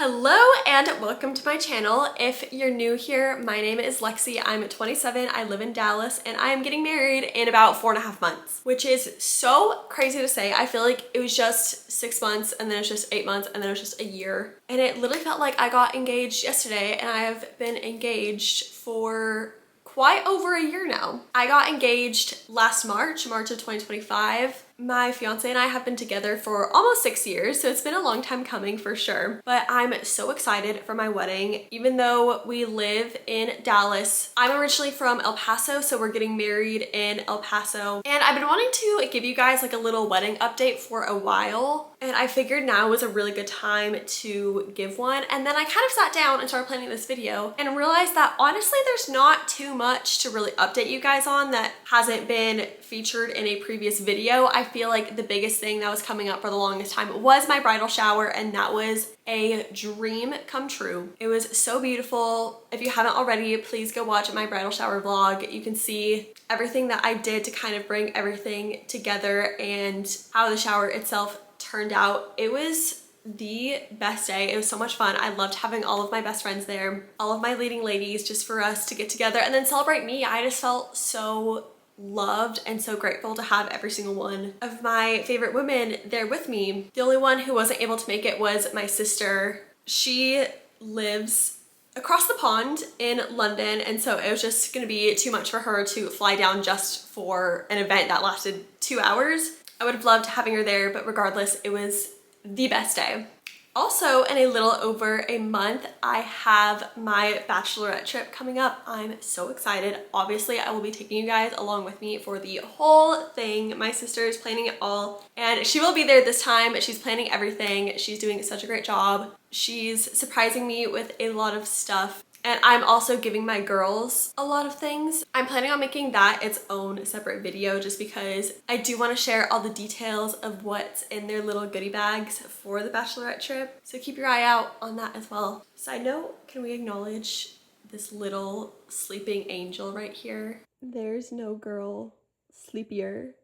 Hello and welcome to my channel. If you're new here, my name is Lexi. I'm 27, I live in Dallas, and I am getting married in about 4.5 months, which is so crazy to say. I feel like it was just 6 months, and then it's just 8 months, and then it's just a year. And it literally felt like I got engaged yesterday, and I have been engaged for quite over a year now. I got engaged last March of 2025. My fiance and I have been together for almost 6 years, so it's been a long time coming for sure. But I'm so excited for my wedding. Even though we live in Dallas, I'm originally from El Paso, so we're getting married in El Paso. And I've been wanting to give you guys like a little wedding update for a while. And I figured now was a really good time to give one. And then I kind of sat down and started planning this video and realized that honestly, there's not too much to really update you guys on that hasn't been featured in a previous video. I feel like the biggest thing that was coming up for the longest time was my bridal shower, and that was a dream come true. It was so beautiful. If you haven't already, please go watch my bridal shower vlog. You can see everything that I did to kind of bring everything together and how the shower itself turned out. It was the best day. It was so much fun. I loved having all of my best friends there, all of my leading ladies, just for us to get together and then celebrate me. I just felt so loved and so grateful to have every single one of my favorite women there with me. The only one who wasn't able to make it was my sister. She lives across the pond in London, and so it was just gonna be too much for her to fly down just for an event that lasted 2 hours. I would have loved having her there, but regardless, it was the best day. Also, in a little over a month, I have my bachelorette trip coming up. I'm so excited. Obviously, I will be taking you guys along with me for the whole thing. My sister is planning it all, and she will be there this time. She's planning everything. She's doing such a great job. She's surprising me with a lot of stuff. And I'm also giving my girls a lot of things. I'm planning on making that its own separate video just because I do want to share all the details of what's in their little goodie bags for the bachelorette trip. So keep your eye out on that as well. Side note, can we acknowledge this little sleeping angel right here? There's no girl sleepier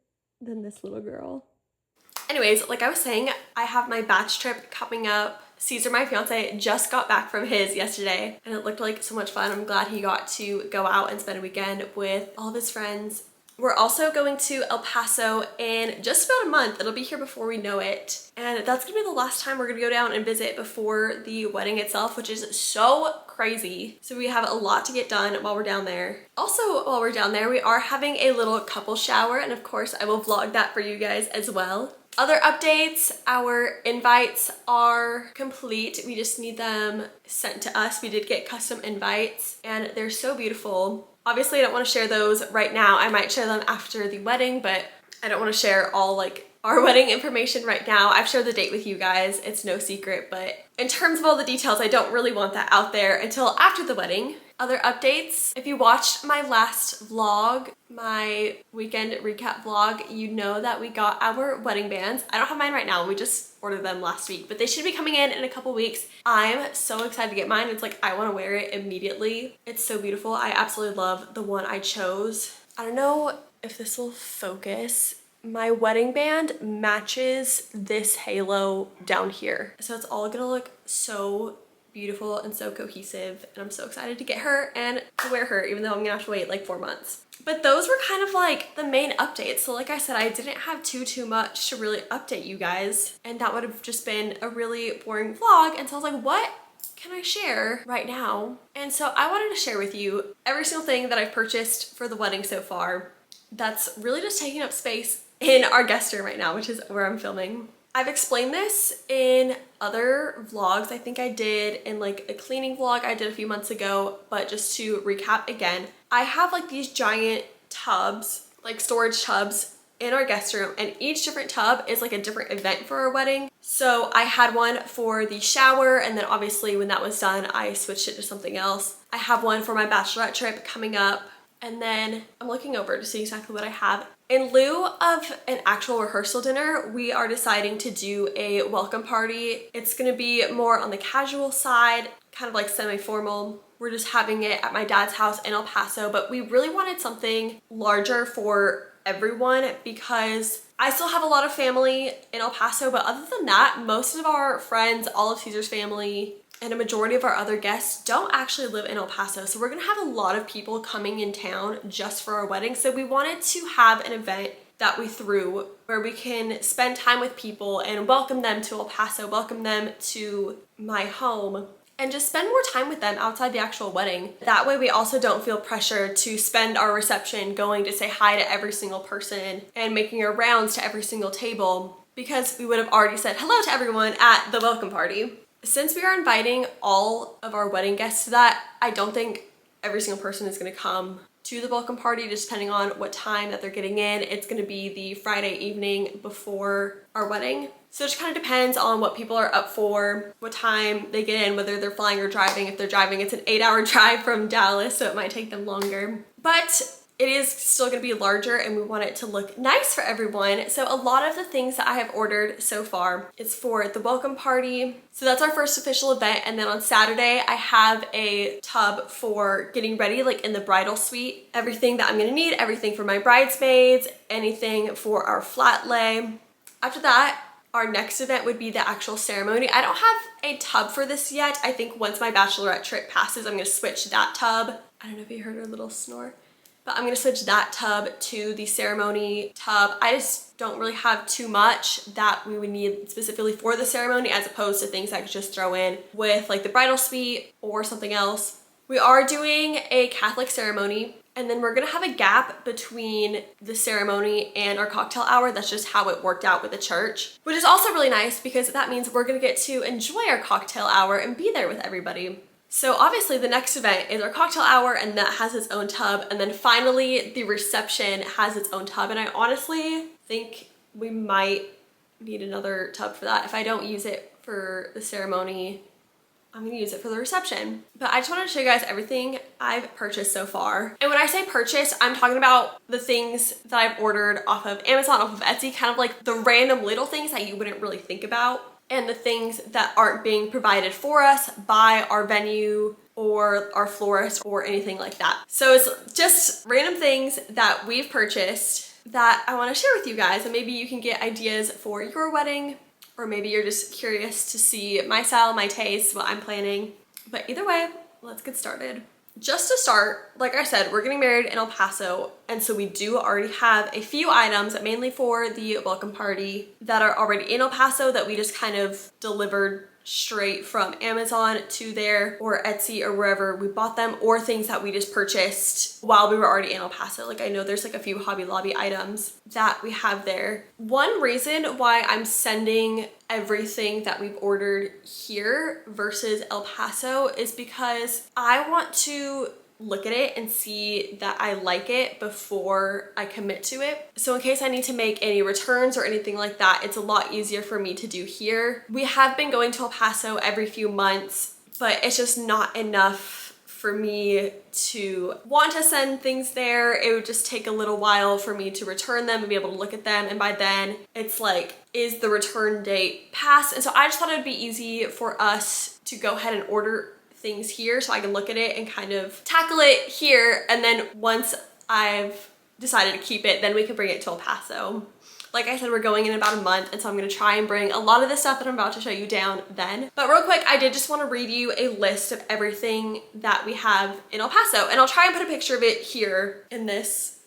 than this little girl. Anyways, like I was saying, I have my batch trip coming up. Caesar, my fiance, just got back from his yesterday, and it looked like so much fun. I'm glad he got to go out and spend a weekend with all of his friends. We're also going to El Paso in just about a month. It'll be here before we know it. And that's gonna be the last time we're gonna go down and visit before the wedding itself, which is so crazy. So we have a lot to get done while we're down there. Also, while we're down there, we are having a little couple shower, and of course I will vlog that for you guys as well. Other updates, our invites are complete. We just need them sent to us. We did get custom invites, and they're so beautiful. Obviously, I don't want to share those right now. I might share them after the wedding, but I don't want to share all like our wedding information right now. I've shared the date with you guys. It's no secret, but in terms of all the details, I don't really want that out there until after the wedding. Other updates, if you watched my last vlog, my weekend recap vlog, you know that we got our wedding bands. I don't have mine right now. We just ordered them last week, but they should be coming in a couple weeks. I'm so excited to get mine. It's like I want to wear it immediately. It's so beautiful. I absolutely love the one I chose. I don't know if this will focus. My wedding band matches this halo down here. So it's all gonna look so beautiful and so cohesive, and I'm so excited to get her and to wear her, even though I'm gonna have to wait like 4 months. But those were kind of like the main updates. So like I said, I didn't have too much to really update you guys, and that would have just been a really boring vlog. And so I was like, what can I share right now? And so I wanted to share with you every single thing that I've purchased for the wedding so far that's really just taking up space in our guest room right now, which is where I'm filming. I've explained this in other vlogs. I think I did in like a cleaning vlog I did a few months ago, but just to recap again, I have like these giant tubs, like storage tubs in our guest room, and each different tub is like a different event for our wedding. So I had one for the shower, and then obviously when that was done, I switched it to something else. I have one for my bachelorette trip coming up, and then I'm looking over to see exactly what I have. In lieu of an actual rehearsal dinner, we are deciding to do a welcome party. It's gonna be more on the casual side, kind of like semi-formal. We're just having it at my dad's house in El Paso, but we really wanted something larger for everyone because I still have a lot of family in El Paso, but other than that, most of our friends, all of Caesar's family, and a majority of our other guests don't actually live in El Paso. So we're gonna have a lot of people coming in town just for our wedding. So we wanted to have an event that we threw where we can spend time with people and welcome them to El Paso, welcome them to my home, and just spend more time with them outside the actual wedding. That way we also don't feel pressure to spend our reception going to say hi to every single person and making our rounds to every single table, because we would have already said hello to everyone at the welcome party. Since we are inviting all of our wedding guests to that, I don't think every single person is gonna come to the welcome party, just depending on what time that they're getting in. It's gonna be the Friday evening before our wedding. So it just kind of depends on what people are up for, what time they get in, whether they're flying or driving. If they're driving, it's an 8-hour drive from Dallas, so it might take them longer. But it is still gonna be larger and we want it to look nice for everyone. So a lot of the things that I have ordered so far is for the welcome party. So that's our first official event. And then on Saturday, I have a tub for getting ready, like in the bridal suite. Everything that I'm gonna need, everything for my bridesmaids, anything for our flat lay. After that, our next event would be the actual ceremony. I don't have a tub for this yet. I think once my bachelorette trip passes, I'm gonna switch that tub. I don't know if you heard her little snore, but I'm gonna switch that tub to the ceremony tub. I just don't really have too much that we would need specifically for the ceremony, as opposed to things I could just throw in with like the bridal suite or something else. We are doing a Catholic ceremony, and then we're gonna have a gap between the ceremony and our cocktail hour. That's just how it worked out with the church, which is also really nice because that means we're gonna get to enjoy our cocktail hour and be there with everybody. So obviously the next event is our cocktail hour, and that has its own tub. And then finally the reception has its own tub. And I honestly think we might need another tub for that. If I don't use it for the ceremony, I'm gonna use it for the reception. But I just wanted to show you guys everything I've purchased so far. And when I say purchase, I'm talking about the things that I've ordered off of Amazon, off of Etsy, kind of like the random little things that you wouldn't really think about, and the things that aren't being provided for us by our venue or our florist or anything like that. So it's just random things that we've purchased that I wanna share with you guys, and maybe you can get ideas for your wedding, or maybe you're just curious to see my style, my taste, what I'm planning. But either way, let's get started. Just to start, like I said, we're getting married in El Paso, and so we do already have a few items, mainly for the welcome party, that are already in El Paso that we just kind of delivered straight from Amazon to there, or Etsy, or wherever we bought them, or things that we just purchased while we were already in El Paso. Like, I know there's like a few Hobby Lobby items that we have there. One reason why I'm sending everything that we've ordered here versus El Paso is because I want to look at it and see that I like it before I commit to it. So in case I need to make any returns or anything like that, it's a lot easier for me to do here. We have been going to El Paso every few months, but it's just not enough for me to want to send things there. It would just take a little while for me to return them and be able to look at them, and by then it's like, is the return date passed? And so I just thought it'd be easy for us to go ahead and order things here so I can look at it and kind of tackle it here, and then once I've decided to keep it, then we can bring it to El Paso. Like I said, we're going in about a month, and so I'm gonna try and bring a lot of the stuff that I'm about to show you down then. But real quick, I did just want to read you a list of everything that we have in El Paso, and I'll try and put a picture of it here in this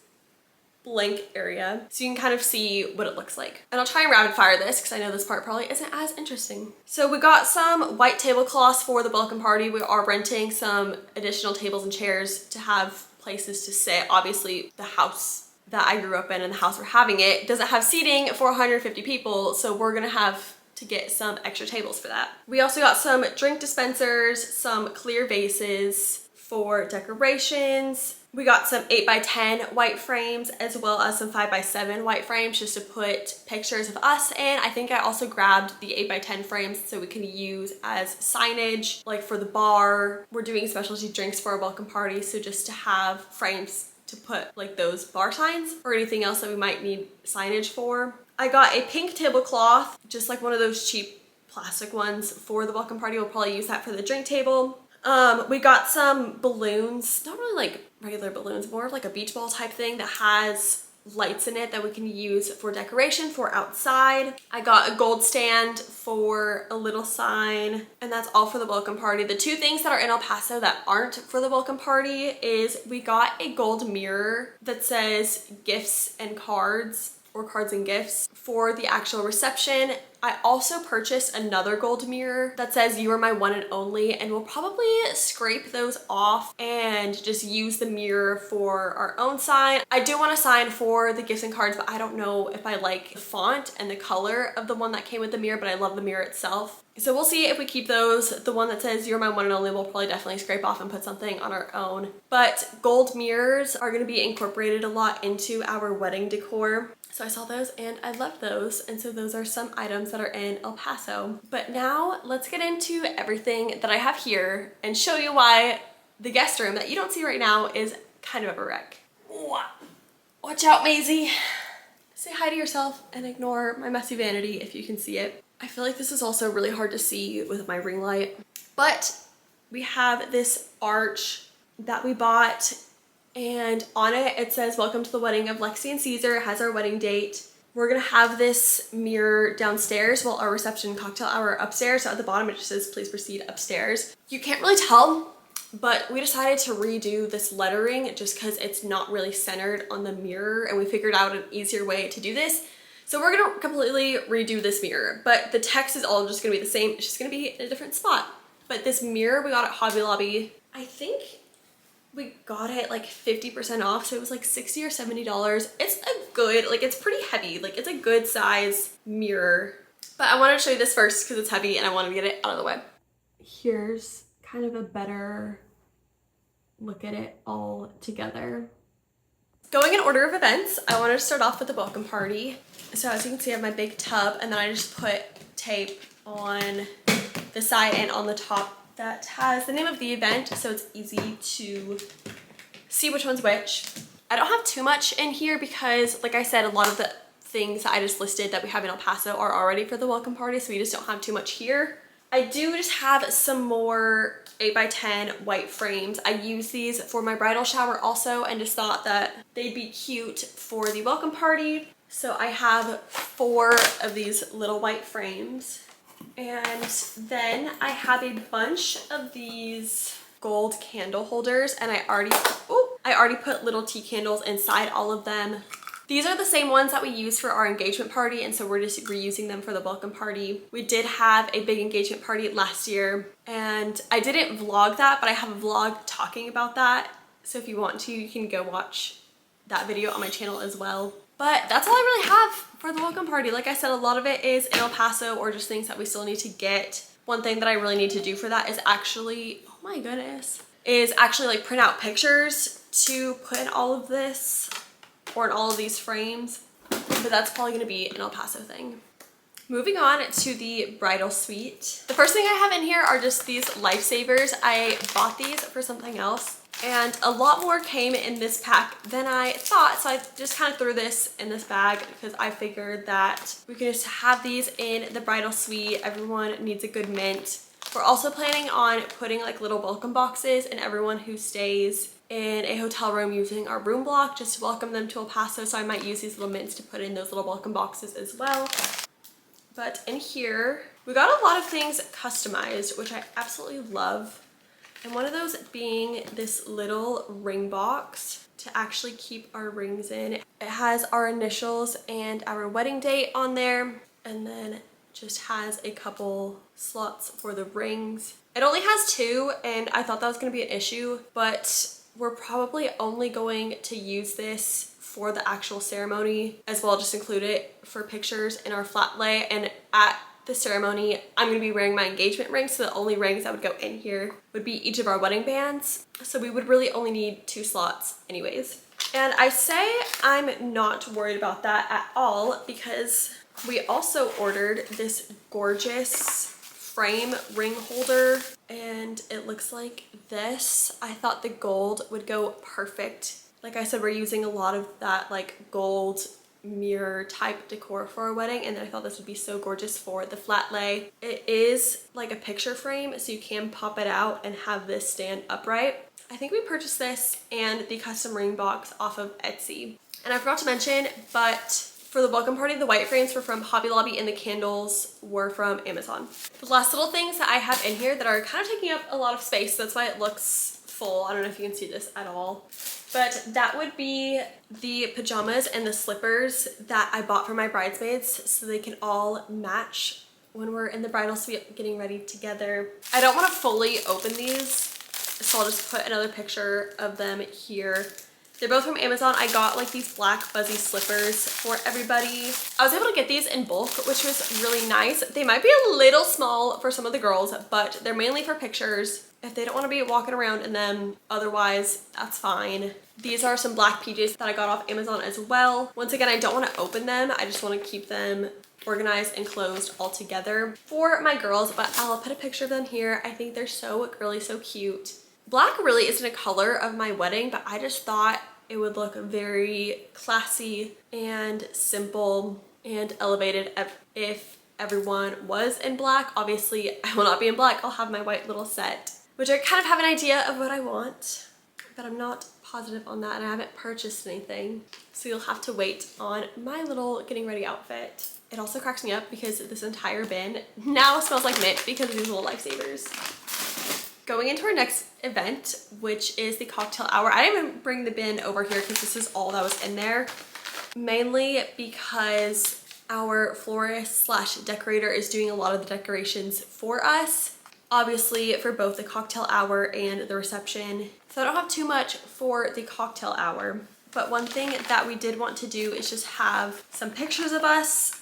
blank area so you can kind of see what it looks like. And I'll try and rapid fire this because I know this part probably isn't as interesting. So we got some white tablecloths for the welcome party. We are renting some additional tables and chairs to have places to sit. Obviously the house that I grew up in and the house we're having it doesn't have seating for 150 people, so we're gonna have to get some extra tables for that. We also got some drink dispensers, some clear vases for decorations. We got some 8x10 white frames, as well as some 5x7 white frames just to put pictures of us in. I think I also grabbed the 8x10 frames so we can use as signage, like for the bar. We're doing specialty drinks for our welcome party, so just to have frames to put like those bar signs or anything else that we might need signage for. I got a pink tablecloth, just like one of those cheap plastic ones for the welcome party. We'll probably use that for the drink table. We got some balloons, not really like regular balloons, more of like a beach ball type thing that has lights in it that we can use for decoration for outside. I got a gold stand for a little sign, and that's all for the welcome party. The two things that are in El Paso that aren't for the welcome party is we got a gold mirror that says gifts and cards, or cards and gifts, for the actual reception. I also purchased another gold mirror that says you are my one and only, and we'll probably scrape those off and just use the mirror for our own sign. I do want a sign for the gifts and cards, but I don't know if I like the font and the color of the one that came with the mirror, but I love the mirror itself. So we'll see if we keep those. The one that says you're my one and only we'll probably definitely scrape off and put something on our own. But gold mirrors are going to be incorporated a lot into our wedding decor. So I saw those and I love those, and so those are some items that are in El Paso. But now let's get into everything that I have here and show you why the guest room that you don't see right now is kind of a wreck. Watch out, Maisie. Say hi to yourself and ignore my messy vanity if you can see it. I feel like this is also really hard to see with my ring light, but we have this arch that we bought, and on it, it says, welcome to the wedding of Lexi and Caesar. It has our wedding date. We're gonna have this mirror downstairs while our reception cocktail hour upstairs. So at the bottom, it just says, please proceed upstairs. You can't really tell, but we decided to redo this lettering just because it's not really centered on the mirror, and we figured out an easier way to do this. So we're gonna completely redo this mirror, but the text is all just gonna be the same. It's just gonna be in a different spot. But this mirror we got at Hobby Lobby, I think we got it like 50% off, so it was like $60 or $70. It's a good, like it's pretty heavy, like it's a good size mirror. But I wanted to show you this first because it's heavy and I wanted to get it out of the way. Here's kind of a better look at it all together. Going in order of events, I wanted to start off with the welcome party. So as you can see, I have my big tub, and then I just put tape on the side and on the top that has the name of the event, so it's easy to see which one's which. I don't have too much in here because, like I said, a lot of the things that I just listed that we have in El Paso are already for the welcome party, so we just don't have too much here. I do just have some more 8x10 white frames. I use these for my bridal shower also, and just thought that they'd be cute for the welcome party. So I have 4 of these little white frames. And then I have a bunch of these gold candle holders, and I already put little tea candles inside all of them. These are the same ones that we used for our engagement party, and so we're just reusing them for the welcome party. We did have a big engagement party last year, and I didn't vlog that, but I have a vlog talking about that. So if you want to, you can go watch that video on my channel as well. But that's all I really have for the welcome party. Like I said, a lot of it is in El Paso or just things that we still need to get. One thing that I really need to do for that is actually, oh my goodness, is actually like print out pictures to put in all of this or in all of these frames. But that's probably gonna be an El Paso thing. Moving on to the bridal suite. The first thing I have in here are just these lifesavers. I bought these for something else, and a lot more came in this pack than I thought, so I just kind of threw this in this bag because I figured that we could just have these in the bridal suite. Everyone needs a good mint. We're also planning on putting like little welcome boxes in everyone who stays in a hotel room using our room block, just to welcome them to El Paso. So I might use these little mints to put in those little welcome boxes as well. But in here, we got a lot of things customized, which I absolutely love. And one of those being this little ring box to actually keep our rings in. It has our initials and our wedding date on there, and then just has a couple slots for the rings. It only has 2, and I thought that was going to be an issue, but we're probably only going to use this for the actual ceremony as well, just include it for pictures in our flat lay. And at the ceremony, I'm going to be wearing my engagement ring, so the only rings that would go in here would be each of our wedding bands. So we would really only need 2 slots anyways. And I say I'm not worried about that at all because we also ordered this gorgeous frame ring holder, and it looks like this. I thought the gold would go perfect. Like I said, we're using a lot of that like gold mirror type decor for our wedding, and I thought this would be so gorgeous for the flat lay. It is like a picture frame, so you can pop it out and have this stand upright. I think we purchased this and the custom ring box off of Etsy. And I forgot to mention, but for the welcome party, the white frames were from Hobby Lobby and the candles were from Amazon. The last little things that I have in here that are kind of taking up a lot of space, that's why it looks full. I don't know if you can see this at all. But that would be the pajamas and the slippers that I bought for my bridesmaids so they can all match when we're in the bridal suite getting ready together. I don't want to fully open these, so I'll just put another picture of them here. They're both from Amazon. I got like these black fuzzy slippers for everybody. I was able to get these in bulk, which was really nice. They might be a little small for some of the girls, but they're mainly for pictures. If they don't want to be walking around in them, otherwise, that's fine. These are some black PJs that I got off Amazon as well. Once again, I don't want to open them. I just want to keep them organized and closed all together for my girls, but I'll put a picture of them here. I think they're so girly, so cute. Black really isn't a color of my wedding, but I just thought it would look very classy and simple and elevated if everyone was in black. Obviously, I will not be in black. I'll have my white little set, which I kind of have an idea of what I want, but I'm not positive on that and I haven't purchased anything. So you'll have to wait on my little getting ready outfit. It also cracks me up because this entire bin now smells like mint because of these little lifesavers. Going into our next event, which is the cocktail hour. I didn't even bring the bin over here because this is all that was in there. Mainly because our florist slash decorator is doing a lot of the decorations for us. Obviously for both the cocktail hour and the reception. So I don't have too much for the cocktail hour. But one thing that we did want to do is just have some pictures of us.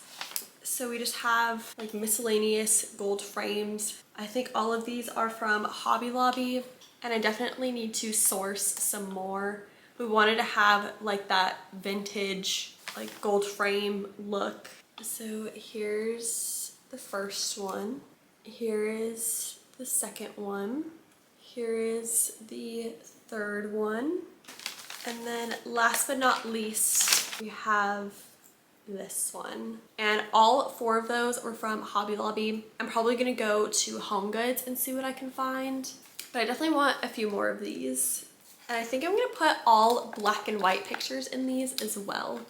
So we just have like miscellaneous gold frames. I think all of these are from Hobby Lobby and I definitely need to source some more. We wanted to have like that vintage like gold frame look. So here's the first one. Here is the second one. Here is the third one. And then last but not least, we have this one. And all 4 of those were from Hobby Lobby. I'm probably gonna go to Home Goods and see what I can find. But I definitely want a few more of these. And I think I'm gonna put all black and white pictures in these as well.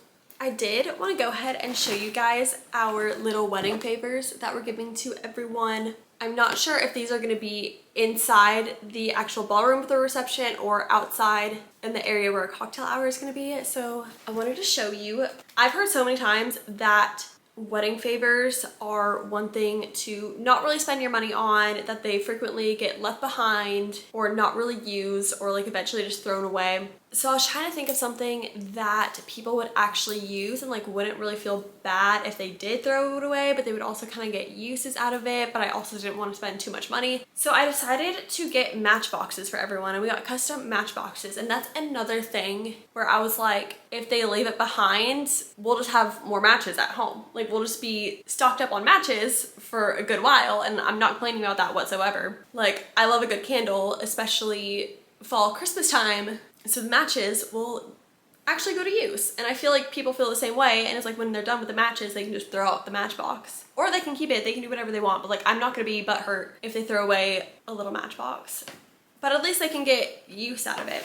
I did want to go ahead and show you guys our little wedding favors that we're giving to everyone. I'm not sure if these are going to be inside the actual ballroom for the reception or outside in the area where a cocktail hour is going to be. So I wanted to show you. I've heard so many times that wedding favors are one thing to not really spend your money on, that they frequently get left behind or not really used or like eventually just thrown away. So I was trying to think of something that people would actually use and like wouldn't really feel bad if they did throw it away, but they would also kind of get uses out of it, but I also didn't want to spend too much money. So I decided to get matchboxes for everyone, and we got custom matchboxes. And that's another thing where I was like, if they leave it behind, we'll just have more matches at home. Like we'll just be stocked up on matches for a good while, and I'm not complaining about that whatsoever. Like I love a good candle, especially fall, Christmas time. So the matches will actually go to use, and I feel like people feel the same way, and it's like when they're done with the matches they can just throw out the matchbox, or they can keep it, they can do whatever they want, but like I'm not gonna be butthurt if they throw away a little matchbox, but at least they can get use out of it.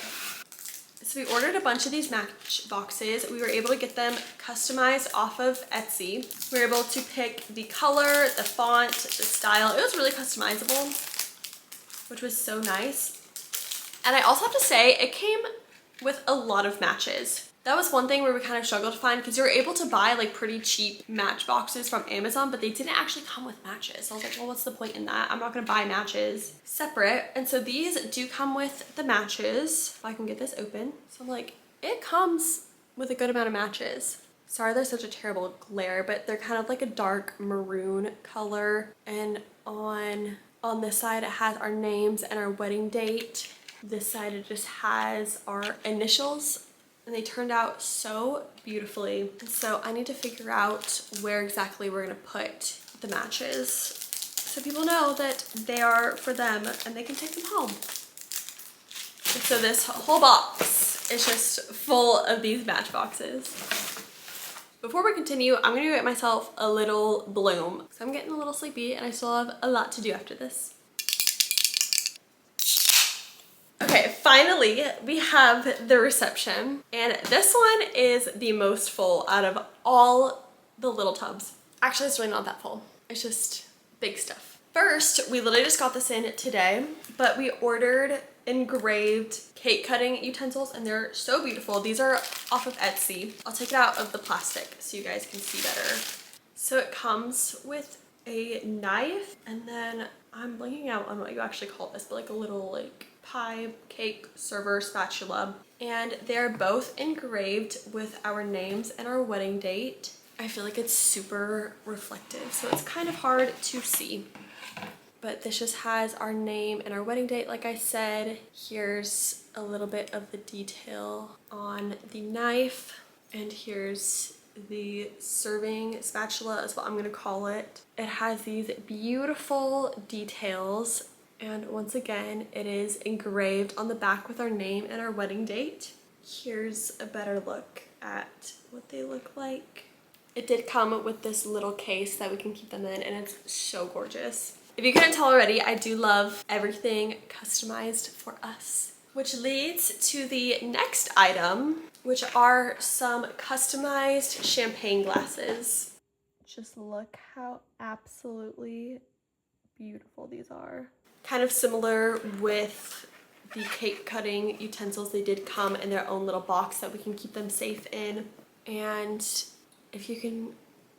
So we ordered a bunch of these matchboxes. We were able to get them customized off of Etsy. We were able to pick the color, the font, the style. It was really customizable, which was so nice. And I also have to say, it came with a lot of matches. That was one thing where we kind of struggled to find, because you were able to buy like pretty cheap matchboxes from Amazon, but they didn't actually come with matches. So I was like, well, what's the point in that? I'm not gonna buy matches separate. And so these do come with the matches. If I can get this open. So I'm like, it comes with a good amount of matches. Sorry there's such a terrible glare, but they're kind of like a dark maroon color. And on this side it has our names and our wedding date. This side it just has our initials, and they turned out so beautifully. And so I need to figure out where exactly we're gonna put the matches so people know that they are for them and they can take them home. And so this whole box is just full of these matchboxes. Before we continue, I'm gonna get myself a little bloom. So I'm getting a little sleepy and I still have a lot to do after this. Okay, finally we have the reception, and this one is the most full out of all the little tubs. Actually, it's really not that full. It's just big stuff. First, we literally just got this in today, but we ordered engraved cake cutting utensils, and they're so beautiful. These are off of Etsy. I'll take it out of the plastic so you guys can see better. So it comes with a knife, and then I'm blanking out on what you actually call this, but like a little like pie, cake, server, spatula. And they're both engraved with our names and our wedding date. I feel like it's super reflective, so it's kind of hard to see. But this just has our name and our wedding date, like I said. Here's a little bit of the detail on the knife, and here's the serving spatula is what I'm gonna call it. It has these beautiful details, and once again, it is engraved on the back with our name and our wedding date. Here's a better look at what they look like. It did come with this little case that we can keep them in, and it's so gorgeous. If you couldn't tell already, I do love everything customized for us. Which leads to the next item, which are some customized champagne glasses. Just look how absolutely beautiful these are. Kind of similar with the cake cutting utensils. They did come in their own little box that we can keep them safe in. And if you can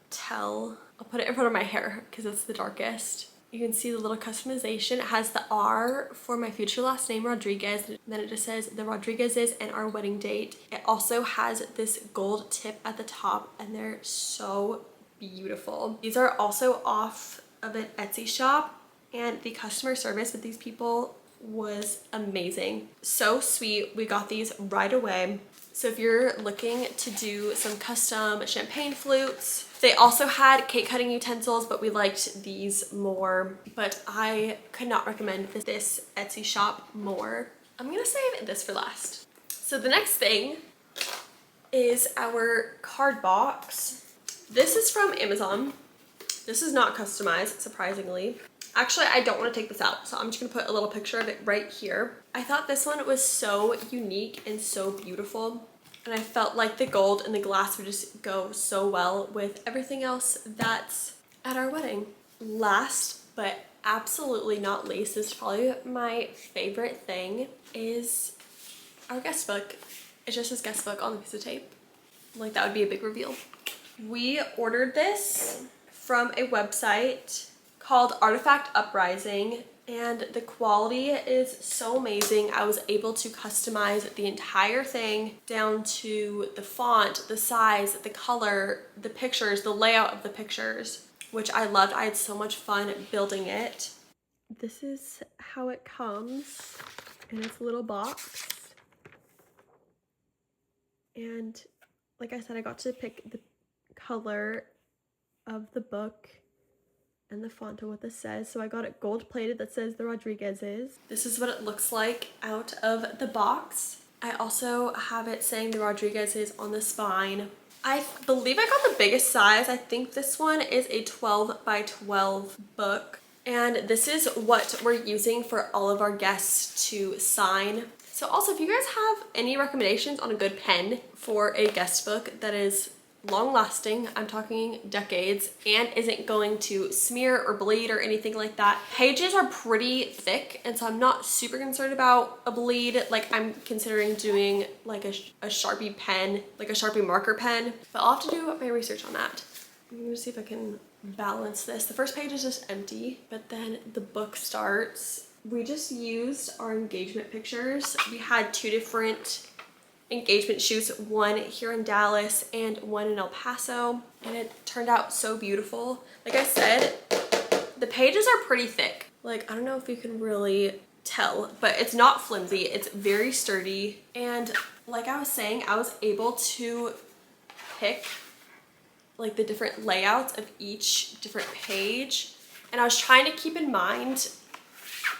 tell, I'll put it in front of my hair because it's the darkest. You can see the little customization. It has the R for my future last name, Rodriguez. And then it just says the Rodriguez's and our wedding date. It also has this gold tip at the top, and they're so beautiful. These are also off of an Etsy shop, and the customer service with these people was amazing. So sweet. We got these right away. So if you're looking to do some custom champagne flutes, they also had cake cutting utensils, but we liked these more. But I could not recommend this Etsy shop more. I'm gonna save this for last. So the next thing is our card box. This is from Amazon. This is not customized, surprisingly. Actually, I don't want to take this out, so I'm just gonna put a little picture of it right here. I thought this one was so unique and so beautiful, and I felt like the gold and the glass would just go so well with everything else that's at our wedding. Last, but absolutely not least, this is probably my favorite thing, is our guest book. It just says guest book on the piece of tape. Like, that would be a big reveal. We ordered this from a website called Artifact Uprising, and the quality is so amazing. I was able to customize the entire thing down to the font, the size, the color, the pictures, the layout of the pictures, which I loved. I had so much fun building it. This is how it comes in its little box. And like I said, I got to pick the color of the book and the font of what this says. So I got it gold plated that says the Rodriguez's. This is what it looks like out of the box. I also have it saying the Rodriguez's on the spine. I believe I got the biggest size. I think this one is a 12 by 12 book. And this is what we're using for all of our guests to sign. So also, if you guys have any recommendations on a good pen for a guest book that is long lasting, I'm talking decades, and isn't going to smear or bleed or anything like that. Pages are pretty thick, and so I'm not super concerned about a bleed. Like, I'm considering doing like a Sharpie pen, like a Sharpie marker pen, but I'll have to do my research on that. I'm gonna see if I can balance this. The first page is just empty, but then the book starts. We just used our engagement pictures. We had 2 different engagement shoots, one here in Dallas and one in El Paso, and it turned out so beautiful. Like I said, the pages are pretty thick. Like, I don't know if you can really tell, but it's not flimsy. It's very sturdy, and like I was saying, I was able to pick like the different layouts of each different page, and I was trying to keep in mind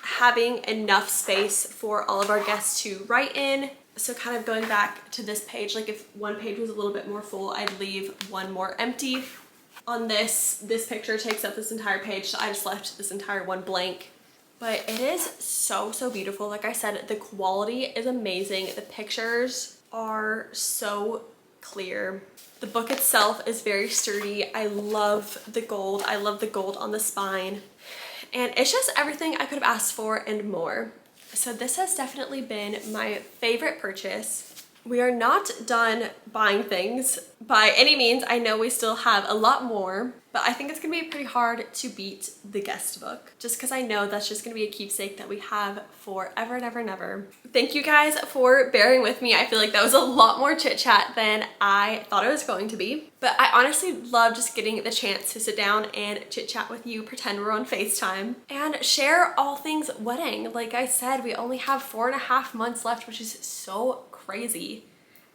having enough space for all of our guests to write in. So kind of going back to this page, like if one page was a little bit more full, I'd leave one more empty. On this picture takes up this entire page, so I just left this entire one blank. but it is so beautiful. Like I said, the quality is amazing. The pictures are so clear. The book itself is very sturdy. I love the gold. I love the gold on the spine. And it's just everything I could have asked for and more. So this has definitely been my favorite purchase. We are not done buying things by any means. I know we still have a lot more, but I think it's gonna be pretty hard to beat the guest book, just because I know that's just gonna be a keepsake that we have forever and ever and ever. Thank you guys for bearing with me. I feel like that was a lot more chit chat than I thought it was going to be, but I honestly love just getting the chance to sit down and chit chat with you, pretend we're on FaceTime, and share all things wedding. Like I said, we only have 4.5 months left, which is so crazy.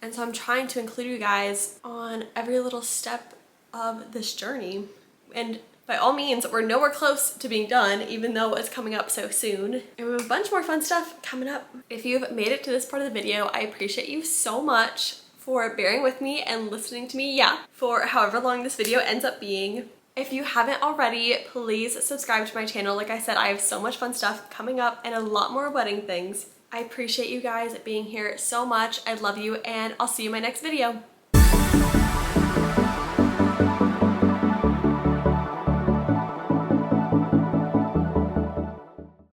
And so I'm trying to include you guys on every little step of this journey. And by all means, we're nowhere close to being done, even though it's coming up so soon. And we have a bunch more fun stuff coming up. If you've made it to this part of the video, I appreciate you so much for bearing with me and listening to me, for however long this video ends up being. If you haven't already, please subscribe to my channel. Like I said, I have so much fun stuff coming up and a lot more wedding things. I appreciate you guys being here so much. I love you, and I'll see you in my next video.